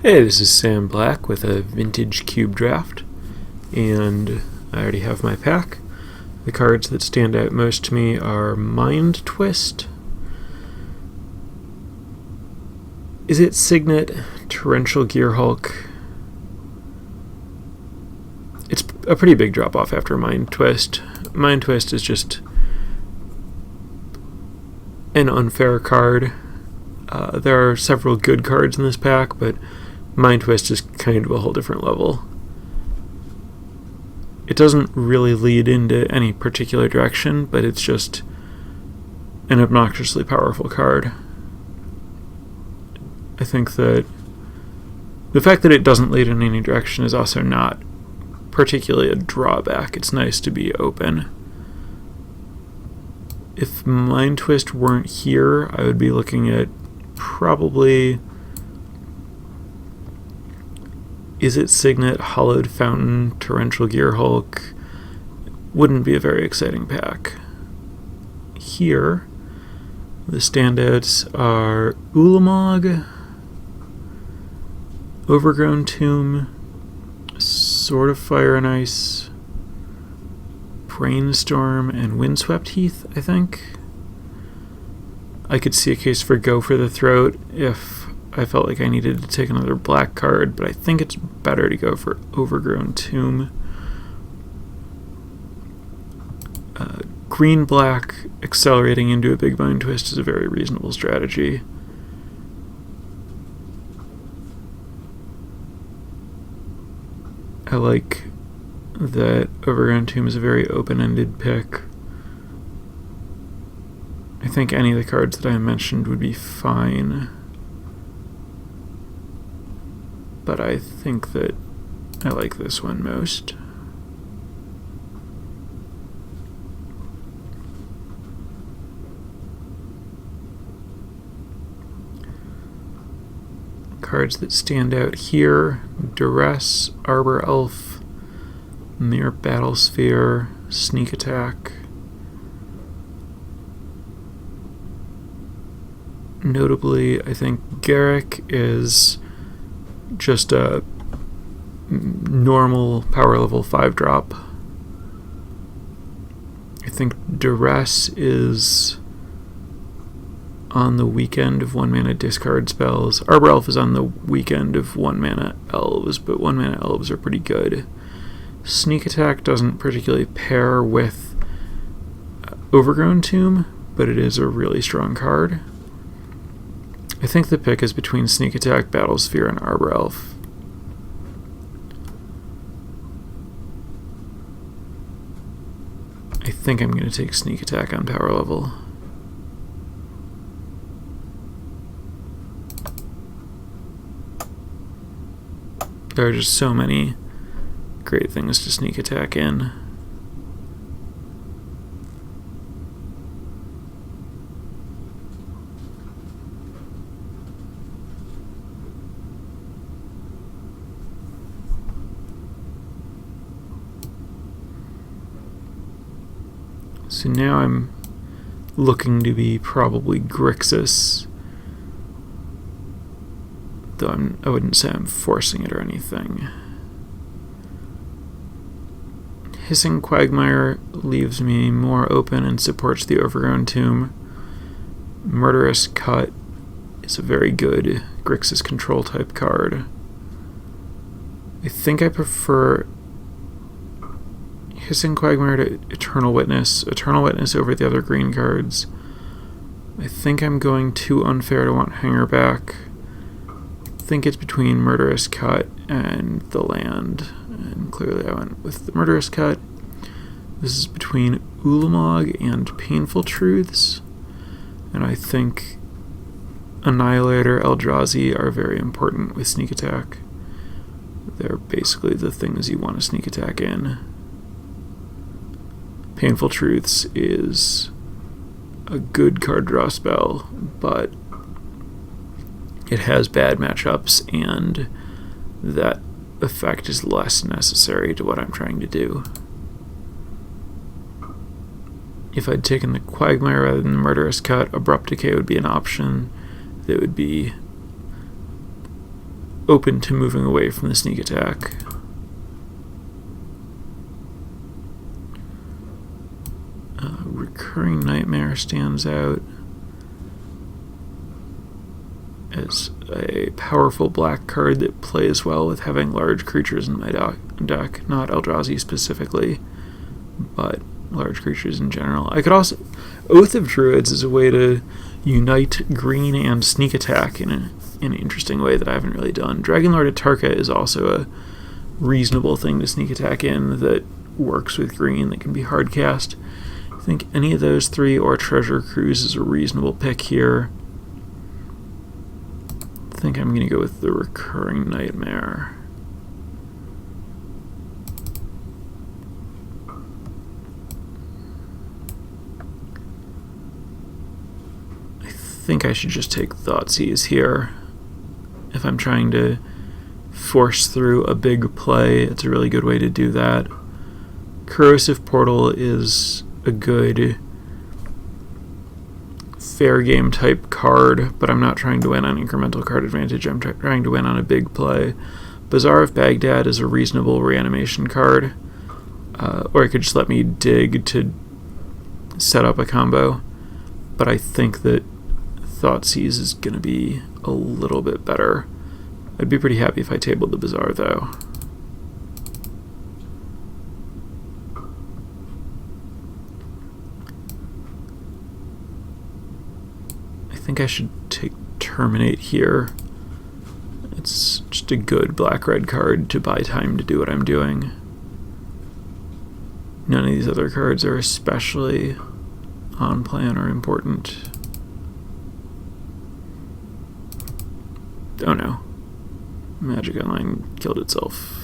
Hey, this is Sam Black with a vintage cube draft, and I already have my pack. The cards that stand out most to me are Mind Twist. Izzet Signet, Torrential Gearhulk. It's a pretty big drop off after Mind Twist. Mind Twist is just an unfair card. There are several good cards in this pack, but Mind Twist is kind of a whole different level. It doesn't really lead into any particular direction, but it's just an obnoxiously powerful card. I think that the fact that it doesn't lead in any direction is also not particularly a drawback. It's nice to be open. If Mind Twist weren't here, I would be looking at probably Izzet Signet, Hollowed Fountain, Torrential Gearhulk. Wouldn't be a very exciting pack. Here, the standouts are Ulamog, Overgrown Tomb, Sword of Fire and Ice, Brainstorm, and Windswept Heath, I think. I could see a case for Go for the Throat if I felt like I needed to take another black card, but I think it's better to go for Overgrown Tomb. Green-black accelerating into a big Mind Twist is a very reasonable strategy. I like that Overgrown Tomb is a very open-ended pick. I think any of the cards that I mentioned would be fine, but I think that I like this one most. Cards that stand out here: Duress, Arbor Elf, Mere Battlesphere, Sneak Attack. Notably, I think Garruk is just a normal power level 5-drop. I think Duress is on the weekend of 1-mana discard spells. Arbor Elf is on the weekend of 1-mana elves, but 1-mana elves are pretty good. Sneak Attack doesn't particularly pair with Overgrown Tomb, but it is a really strong card. I think the pick is between Sneak Attack, Battlesphere, and Arbor Elf. I think I'm going to take Sneak Attack on power level. There are just so many great things to Sneak Attack in. So now I'm looking to be probably Grixis, though I wouldn't say I'm forcing it or anything. Hissing Quagmire leaves me more open and supports the Overgrown Tomb. Murderous Cut is a very good Grixis control type card. I think I prefer Hissing Quagmire to Eternal Witness. Eternal Witness over the other green cards. I think I'm going too unfair to want Hanger back. I think it's between Murderous Cut and the land, and clearly I went with the Murderous Cut. This is between Ulamog and Painful Truths, and I think Annihilator, Eldrazi are very important with Sneak Attack. They're basically the things you want to Sneak Attack in. Painful Truths is a good card draw spell, but it has bad matchups, and that effect is less necessary to what I'm trying to do. If I'd taken the Quagmire rather than the Murderous Cut, Abrupt Decay would be an option that would be open to moving away from the sneak attack. Recurring Nightmare stands out as a powerful black card that plays well with having large creatures in my deck, not Eldrazi specifically, but large creatures in general. I could also... Oath of Druids is a way to unite green and sneak attack in an interesting way that I haven't really done. Dragonlord Atarka is also a reasonable thing to sneak attack in that works with green, that can be hard cast. I think any of those three or Treasure Cruise is a reasonable pick here. I think I'm going to go with the Recurring Nightmare. I think I should just take Thoughtseize here. If I'm trying to force through a big play, it's a really good way to do that. Corrosive Portal is a good fair game type card, but I'm not trying to win on incremental card advantage. I'm trying to win on a big play. Bazaar of Baghdad is a reasonable reanimation card, or it could just let me dig to set up a combo, but I think that Thoughtseize is going to be a little bit better. I'd be pretty happy if I tabled the Bazaar, though. I think I should take Terminate here. It's just a good black-red card to buy time to do what I'm doing. None of these other cards are especially on plan or important. Oh no. Magic Online killed itself.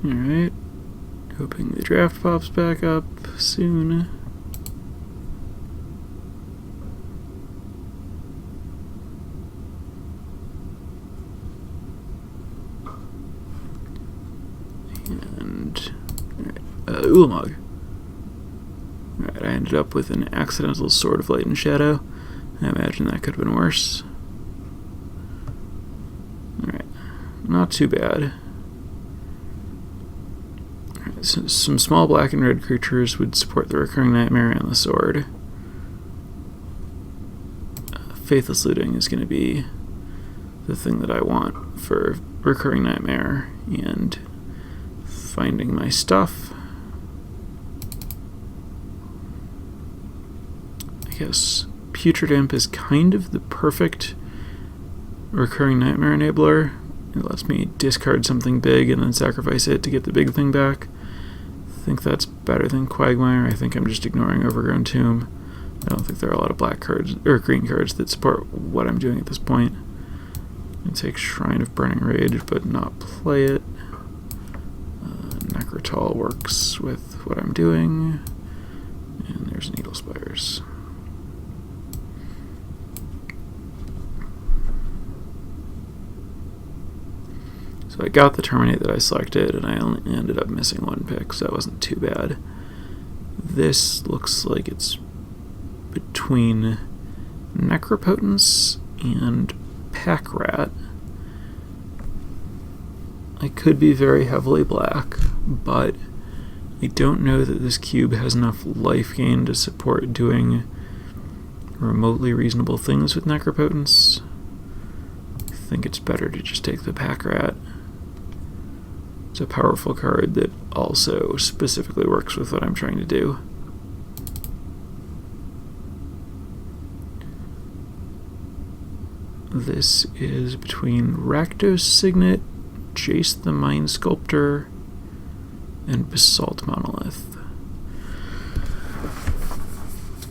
Alright, hoping the draft pops back up soon. And, Ulamog. Alright, I ended up with an accidental Sword of Light and Shadow. I imagine that could have been worse. Alright, not too bad. Some small black and red creatures would support the Recurring Nightmare and the sword. Faithless Looting is going to be the thing that I want for Recurring Nightmare and finding my stuff. I guess Putrid Imp is kind of the perfect Recurring Nightmare enabler. It lets me discard something big and then sacrifice it to get the big thing back. I think that's better than Quagmire. I think I'm just ignoring Overgrown Tomb. I don't think there are a lot of black cards or green cards that support what I'm doing at this point. I take Shrine of Burning Rage, but not play it. Necrotal works with what I'm doing. And there's Needle Spires. So I got the Terminate that I selected, and I only ended up missing one pick, so that wasn't too bad. This looks like it's between Necropotence and Pack Rat. I could be very heavily black, but I don't know that this cube has enough life gain to support doing remotely reasonable things with Necropotence, I think it's better to just take the Pack Rat. It's a powerful card that also specifically works with what I'm trying to do. This is between Rakdos Signet, Jace the Mind Sculptor, and Basalt Monolith.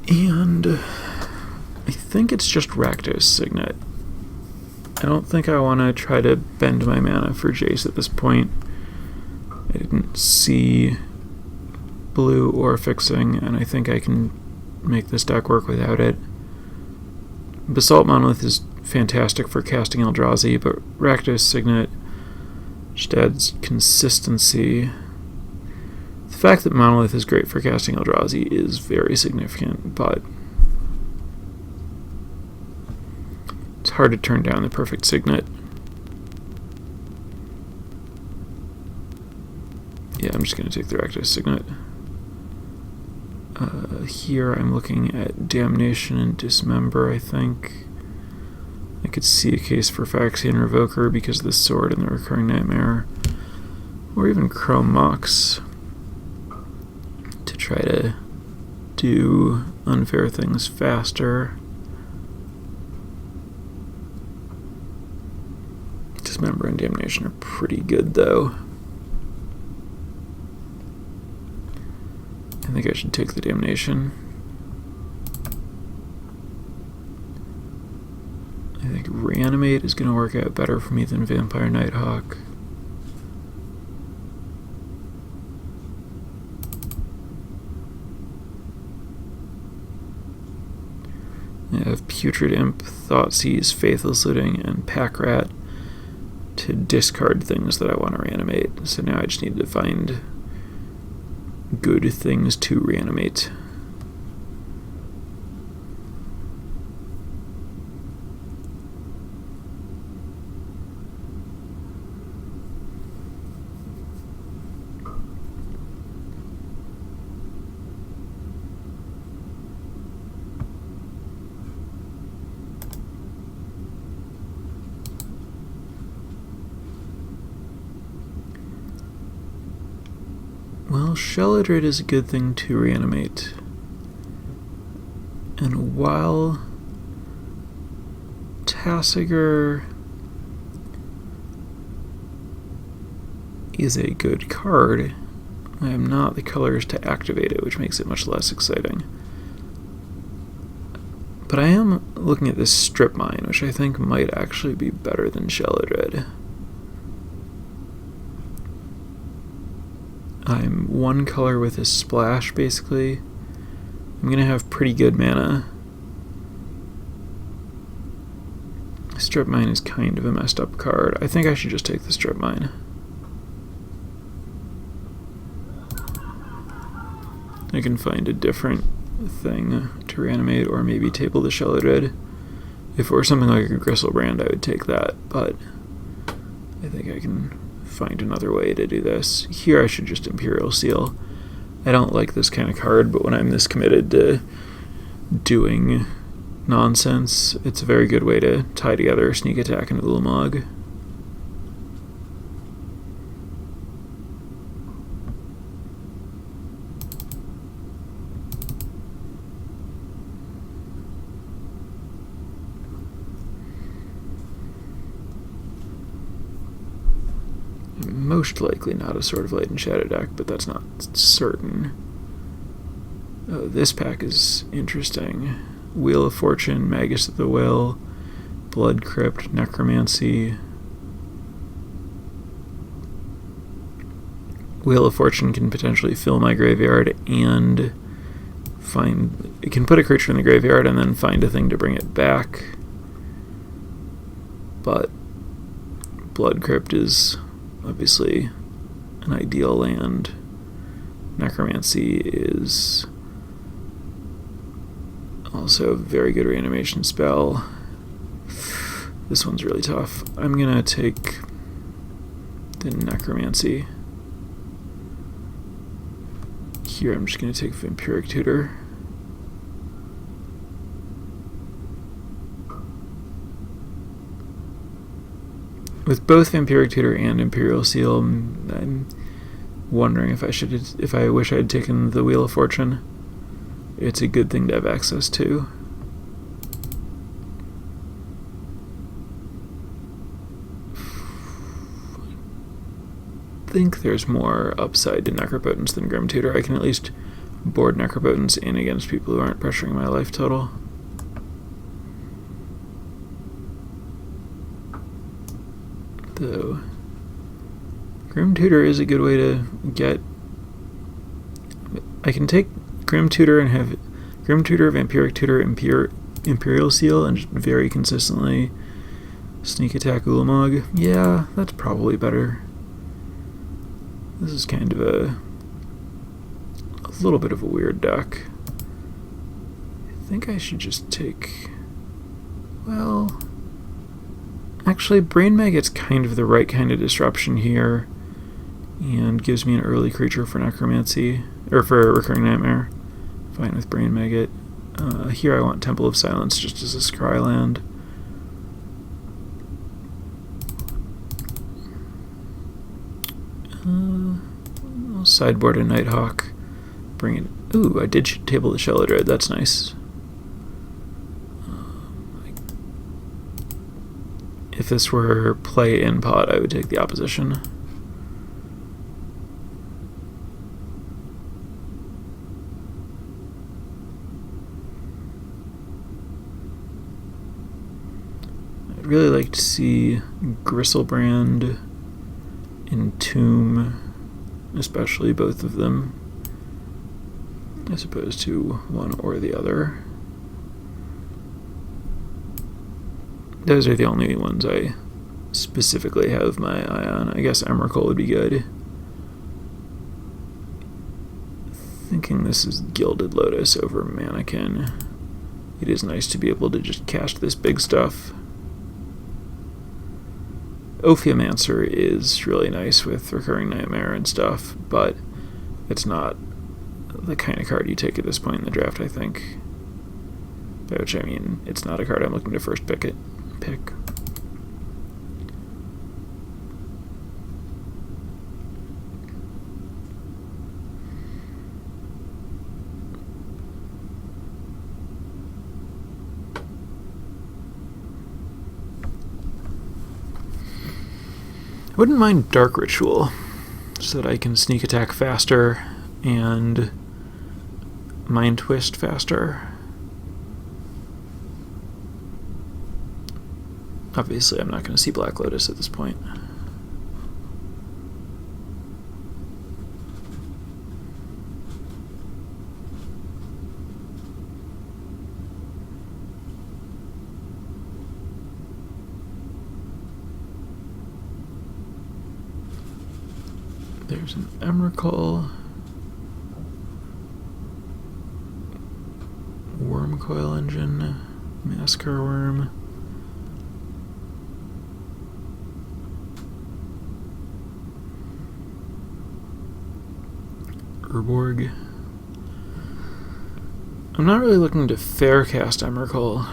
And I think it's just Rakdos Signet. I don't think I want to try to bend my mana for Jace at this point. I didn't see blue or fixing, and I think I can make this deck work without it. Basalt Monolith is fantastic for casting Eldrazi, but Rakdos Signet just adds consistency. The fact that Monolith is great for casting Eldrazi is very significant, but it's hard to turn down the perfect Signet. Yeah, I'm just going to take the Rakdos Signet. Here I'm looking at Damnation and Dismember, I think. I could see a case for Phyrexian Revoker because of the sword and the Recurring Nightmare. Or even Chrome Mox to try to do unfair things faster. Dismember and Damnation are pretty good, though. I think I should take the Damnation. I think Reanimate is going to work out better for me than Vampire Nighthawk. I have Putrid Imp, Thoughtseize, Faithless Looting, and Pack Rat to discard things that I want to reanimate. So now I just need to find good things to reanimate. Well, Sheladrid is a good thing to reanimate. And while Tasigur is a good card, I have not the colors to activate it, which makes it much less exciting. But I am looking at this Strip Mine, which I think might actually be better than Sheladrid. I'm one color with a splash, basically. I'm going to have pretty good mana. Strip Mine is kind of a messed up card. I think I should just take the Strip Mine. I can find a different thing to reanimate, or maybe table the Sheladrid. If it were something like a Gristlebrand, I would take that, but I think I can find another way to do this. Here I should just Imperial Seal. I don't like this kind of card, but when I'm this committed to doing nonsense, it's a very good way to tie together a Sneak Attack and Ulamog. Most likely not a Sword of Light and Shadow deck, but that's not certain. Oh, this pack is interesting. Wheel of Fortune, Magus of the Will, Blood Crypt, Necromancy. Wheel of Fortune can potentially fill my graveyard and it can put a creature in the graveyard and then find a thing to bring it back. But Blood Crypt is obviously an ideal land. Necromancy is also a very good reanimation spell. This one's really tough. I'm gonna take the Necromancy. Here I'm just gonna take Vampiric Tutor. With both Vampiric Tutor and Imperial Seal, I'm wondering if I wish I had taken the Wheel of Fortune. It's a good thing to have access to. I think there's more upside to Necropotence than Grim Tutor. I can at least board Necropotence in against people who aren't pressuring my life total. Though Grim Tutor is a good way to get... I can take Grim Tutor and have Grim Tutor, Vampiric Tutor, Imperial Seal, and just very consistently sneak attack Ulamog. Yeah, that's probably better. This is kind of a little bit of a weird deck. I think I should just take... Well... Actually, Brain Maggot's kind of the right kind of disruption here, and gives me an early creature for Necromancy, or for Recurring Nightmare. Fine with Brain Maggot. Here I want Temple of Silence just as a scry land. I'll sideboard a Nighthawk. Bring it. Ooh, I did table the Sheladrid. That's nice. If this were play in pot, I would take the opposition. I'd really like to see Gristlebrand, Entomb, especially both of them, as opposed to one or the other. Those are the only ones I specifically have my eye on. I guess Emrakul would be good. Thinking this is Gilded Lotus over Mannequin. It is nice to be able to just cast this big stuff. Ophiomancer is really nice with Recurring Nightmare and stuff, but it's not the kind of card you take at this point in the draft, I think. By which I mean, it's not a card I'm looking to first pick. I wouldn't mind Dark Ritual, so that I can sneak attack faster and Mind Twist faster. Obviously, I'm not going to see Black Lotus at this point. There's an Emrakul. Wormcoil Engine. Massacre Worm. Urborg. I'm not really looking to fair cast Emrakul,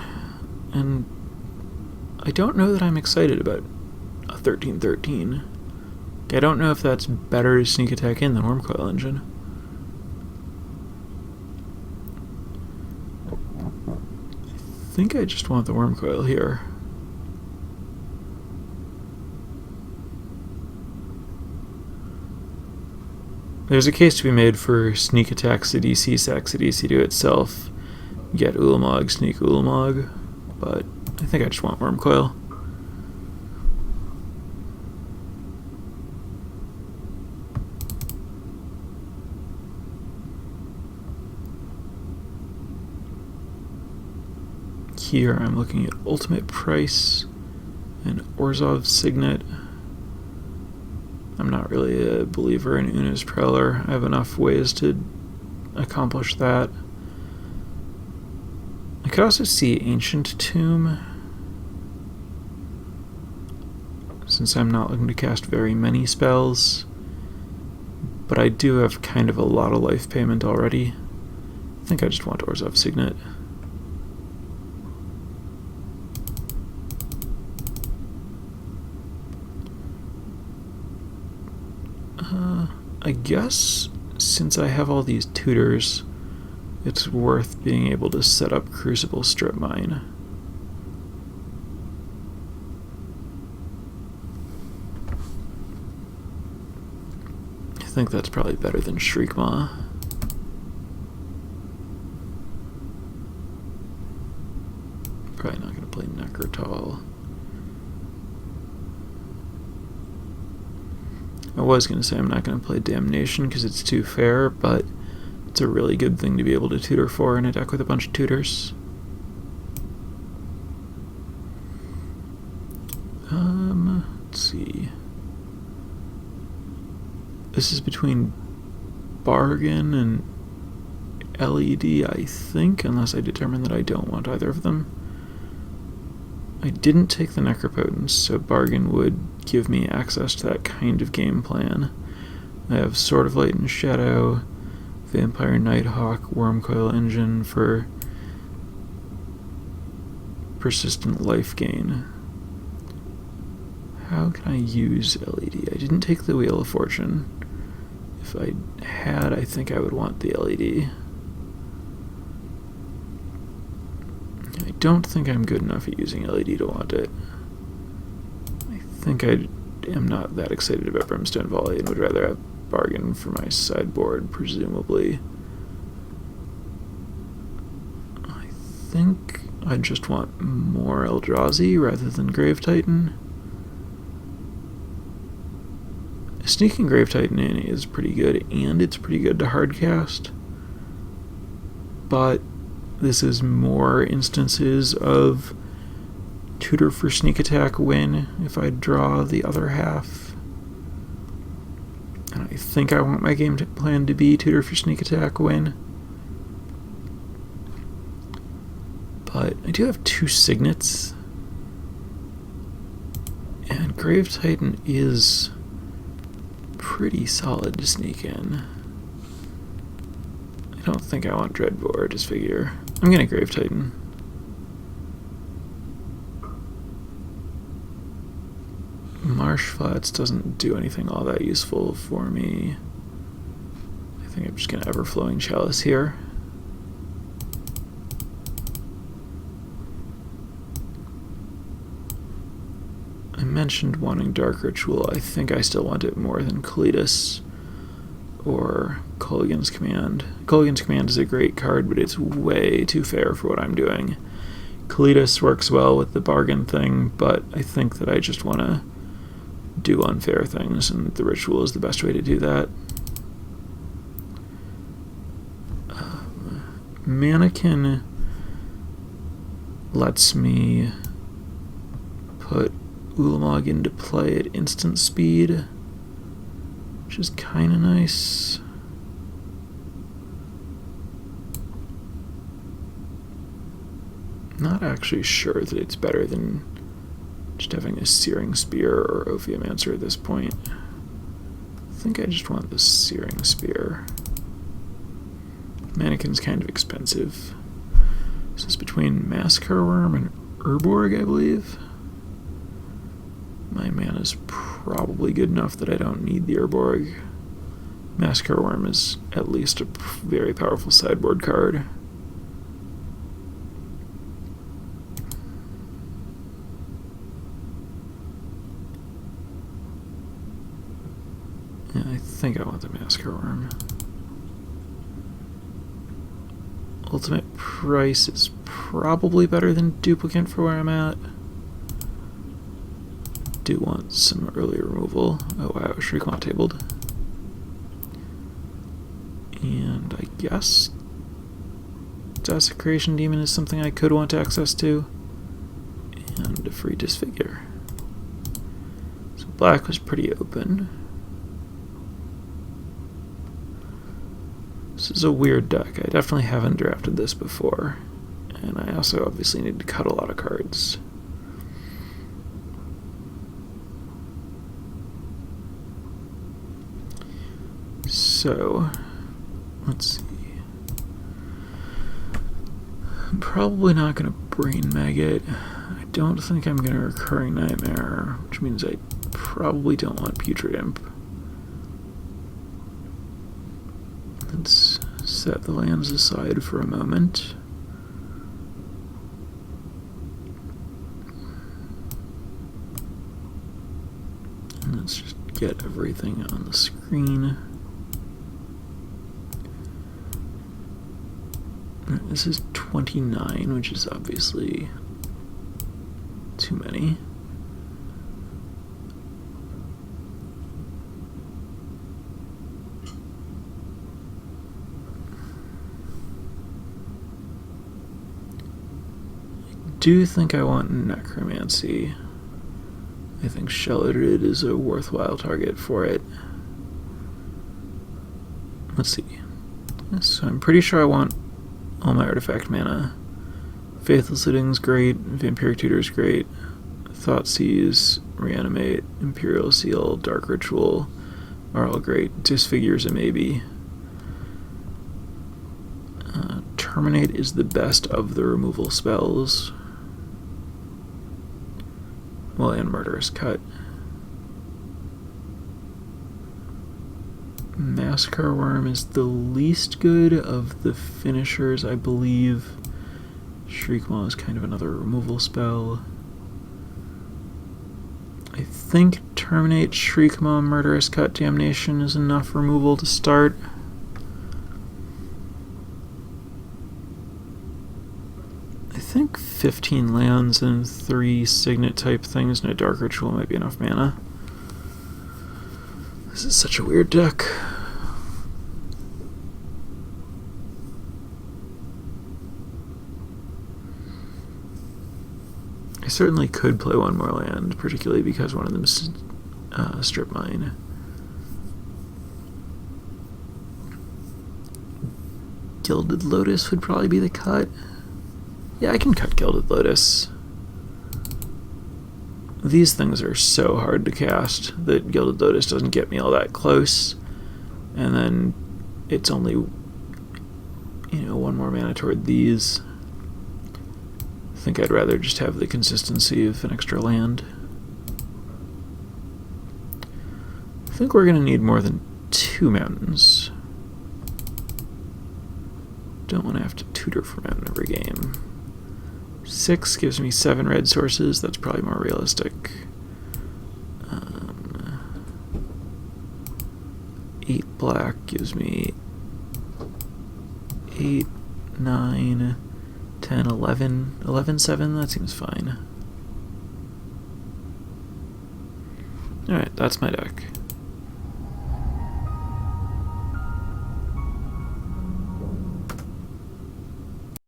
and I don't know that I'm excited about a 13/13. I don't know if that's better to sneak attack in than Wormcoil Engine. I think I just want the Wormcoil here. There's a case to be made for sneak attack Sidisi, sack Sidisi to itself, get Ulamog, sneak Ulamog, but I think I just want Wormcoil. Here I'm looking at Ultimate Price and Orzhov Signet. I'm not really a believer in Una's Preller. I have enough ways to accomplish that. I could also see Ancient Tomb, since I'm not looking to cast very many spells, but I do have kind of a lot of life payment already. I think I just want Orzhov Signet. I guess since I have all these tutors, it's worth being able to set up Crucible Strip Mine. I think that's probably better than Shriekmaw. Probably not going to play Necrotal. I was going to say I'm not going to play Damnation because it's too fair, but it's a really good thing to be able to tutor for in a deck with a bunch of tutors. Let's see. This is between Bargain and LED, I think, unless I determine that I don't want either of them. I didn't take the Necropotence, so Bargain would give me access to that kind of game plan. I have Sword of Light and Shadow, Vampire Nighthawk, Wormcoil Engine for persistent life gain. How can I use LED? I didn't take the Wheel of Fortune. If I had, I think I would want the LED. I don't think I'm good enough at using LED to want it. I think I am not that excited about Brimstone Volley and would rather have Bargain for my sideboard, presumably. I think I just want more Eldrazi rather than Grave Titan. Sneaking Grave Titan in is pretty good, and it's pretty good to hardcast. But this is more instances of tutor for sneak attack win if I draw the other half. And I think I want my game plan to be tutor for sneak attack win. But I do have 2 Signets. And Grave Titan is pretty solid to sneak in. I don't think I want Dreadbore, Disfigure. I'm gonna Grave Titan. Marsh Flats doesn't do anything all that useful for me. I think I'm just gonna Everflowing Chalice here. I mentioned wanting Dark Ritual. I think I still want it more than Kalitas or Kolaghan's Command. Kolaghan's Command is a great card, but it's way too fair for what I'm doing. Kalitas works well with the Bargain thing, but I think that I just want to do unfair things, and the Ritual is the best way to do that. Mannequin lets me put Ulamog into play at instant speed, which is kind of nice. Not actually sure that it's better than just having a Searing Spear or Ophiomancer at this point. I think I just want the Searing Spear. Mannequin's kind of expensive. This is between Massacre Worm and Urborg, I believe. My mana's probably good enough that I don't need the Urborg. Massacre Worm is at least a very powerful sideboard card. Yeah, I think I want the Massacre Worm. Ultimate Price is probably better than Duplicant for where I'm at. Do want some early removal. Oh wow, Shriekmaw tabled. And I guess Desecration Demon is something I could want access to. And a free Disfigure. So black was pretty open. This is a weird deck. I definitely haven't drafted this before. And I also obviously need to cut a lot of cards. So, let's see. I'm probably not going to Brain Maggot. I don't think I'm going to Recurring Nightmare, which means I probably don't want Putrid Imp. Let's set the lands aside for a moment. And let's just get everything on the screen. This is 29, which is obviously too many. I do think I want Necromancy. I think Shelorid is a worthwhile target for it. Let's see. So I'm pretty sure I want all my artifact mana. Faithless Looting's great, Vampiric Tutor's great, Thoughtseize, Reanimate, Imperial Seal, Dark Ritual are all great. Disfigure's a maybe. Terminate is the best of the removal spells. Well, and Murderous Cut. Massacre Worm is the least good of the finishers, I believe. Shriekmaw is kind of another removal spell. I think Terminate, Shriekmaw, Murderous Cut, Damnation is enough removal to start. I think 15 lands and 3 Signet type things and a Dark Ritual might be enough mana. This is such a weird deck. I certainly could play one more land, particularly because one of them is Strip Mine. Gilded Lotus would probably be the cut. Yeah, I can cut Gilded Lotus. These things are so hard to cast that Gilded Lotus doesn't get me all that close. And then it's only, one more mana toward these. I think I'd rather just have the consistency of an extra land. I think we're going to need more than 2 mountains. Don't want to have to tutor for mountain every game. 6 gives me 7 red sources. That's probably more realistic. 8 black gives me 8, 9, 10, 11. 11, 7, that seems fine. Alright, that's my deck.